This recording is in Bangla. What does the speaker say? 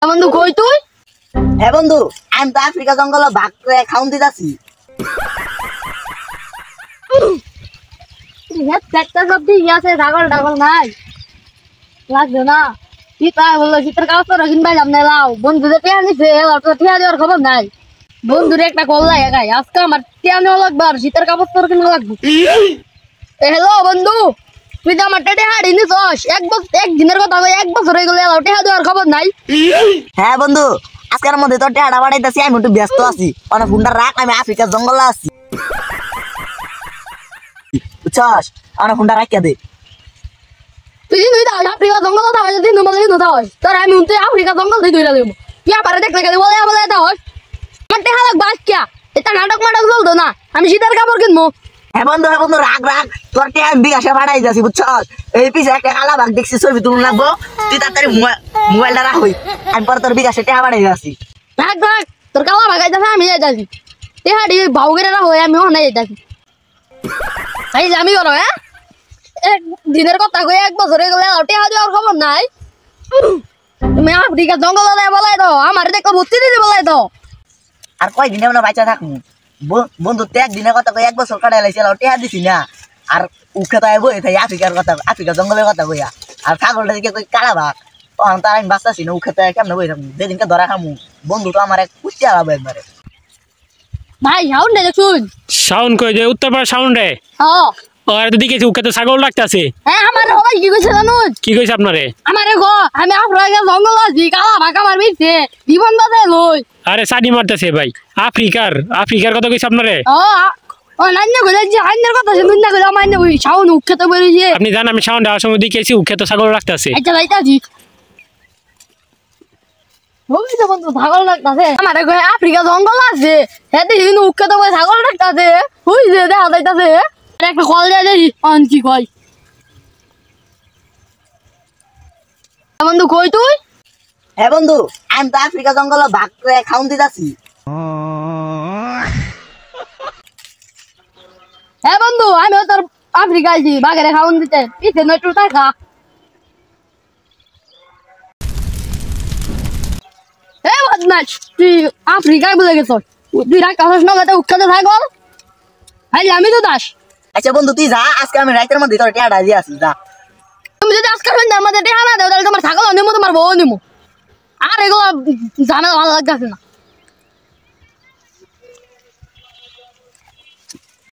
বন্ধু কই তুই? হ্যাঁ বন্ধু, আমি তো আফ্রিকা জঙ্গল ভাগ করে খাউন দিতাছি। একটা সবজি আছে, ছাগল টাগল নাই লাগবে না। কি তা বললো শীতের কাজ তো কিনবাই লাভ নাই। লাও বন্ধুদের টিয়া নিছে, টিয়া দেওয়ার খবর নাই। বন্ধুরে একটা কল লাগে একাই, আজকে আমার টিয়া নেওয়া লাগবে আর শীতের কাপড় তোর কিনা লাগবে। হ্যালো বন্ধু, তুই তো আমার টেটে হাড়ি নিছস, একদিনের কথা কই 1 বছর হয়ে গেল, টিয়া দেওয়ার খবর নাই। হ্যাঁ বন্ধু, আজকের মধ্যে তোর টেহাটা বাড়াইতেছি, আমি একটু ব্যস্ত আছি। অনেক ফোনটা রাখ, আমি আফ্রিকার জঙ্গলে আছি, বুঝছস? অনেক ফোনটা রাখিয়া দে। তুই দিন দাও আফ্রিকা জঙ্গল দাও, দিন তোমাকে দিন দাও তোর আমি উনতে আফ্রিকা জঙ্গল দিয়ে ধরে দেবো। তুই আপারে দেখলে গেলে বলে বলে দাও আমার টেহা লাগবে আজকে। এটা নাটক মাটক চলতো না, আমি শীতের কাপড় কিনবো। হ্যাঁ বন্ধু রাখ রাখ, তোর টেহা আমি বিকাশে বাড়াই যাচ্ছি, বুঝছস? এই পিছে একটা কালা ভাগ দেখছি, ছবি তুলুন লাগবো। তুই তাড়াতাড়ি মোবাইলটা রাখ, আমি পরে তোর বিকাশে টেহা বাড়াই যাচ্ছি। রাখ রাখ, তোর কালা ভাগাইতেছে, আমি যাইতাছি। টেহাটি ভাউ করে রাখো, আমি ওখানে যাইতাছি। এই যে আমি করো, হ্যাঁ দিনের কথা কই 1 বছর হয়ে গেলে টেহা দেওয়ার খবর নাই। তুমি আফ্রিকা জঙ্গল বলাই দাও, আমার দেখো ভর্তি দিতে বলাই দাও। আর কয়দিনে আমরা বাচ্চা থাকবো বন্ধু? তো একদিনের কথা কই 1 বছর কাটাই লাইছি, টেহা দিছি না। আর উঠে তাই বই থাই আফ্রিকার কথা, আফ্রিকা জঙ্গলের কথা কইয়া। আর ছাগলটা দিকে কই কালা ভাগ, তখন তার আমি বাঁচতাছি না। উঠে তাই কেমন বই থাকবো, যেদিনকে ধরা খামু বন্ধু তো আমার এক কুচি আলাবো একবারে। ভাই সাউন্ড রে দেখুন, সাউন্ড কই যে উত্তরপাড়া সাউন্ড রে। হ্যাঁ আর তো দেখেছি উকে তো ছাগল লাগতাছে। হ্যাঁ আমার সবাই কি কইছে জানুন? কি কইছে আপনারে? আমারে গো আমি আফ্রিকা জঙ্গল আছি, কালা ভাগ আমার মিছে জীবন বাঁচে লই। আরে সাডি মারতেছে ভাই। আফ্রিকার কথা কইছে আপনারে? ও নান্য কইলে যে আইনের কথা শুনুন না, কইলে আমার ওই সাউন্ড উঠতে বেরিয়ে। আপনি জানেন আমি সাউন্ড আসার সময় দেখেছি উকে তো ছাগল লাগতাছে। আচ্ছা যাইতাছি। ওই তো বন্ধু ছাগল লাগতাছে, আমারে কই আফ্রিকা জঙ্গল আছে, হেতে হিন উঠতে তো ছাগল লাগতাছে। ওই যে দেখা যাইতাছে, আরে একটা কল দিয়ে দেই অন কি কই। বন্ধু কই তুই? হ্যাঁ বন্ধু, আমি তো আফ্রিকা জঙ্গল ভাগ করে খাউন দিতাছি। হ্যাঁ বন্ধু, আমিও তোর আফ্রিকা আইছি বাঘেরে খাওয়ান দিতে, পিছে নয় একটু টাকা। এ বদমাস, তুই আফ্রিকায় বুঝে গেছ, তুই রাখ কাছ নগাতে উঠতে থাকল। হ্যাঁ আমি তো দাস। আচ্ছা বন্ধু তুই যা, আজকে আমি রাইতের মধ্যে তোর টেহাটা দিয়ে আসি, যা। তুমি যদি আজকাল সন্ধ্যার মধ্যে টেহা না দাও, তাহলে তোমার ছাগল নিমো, তোমার বউ নিমো। আর এগুলো জানা ভালো লাগতেছে না।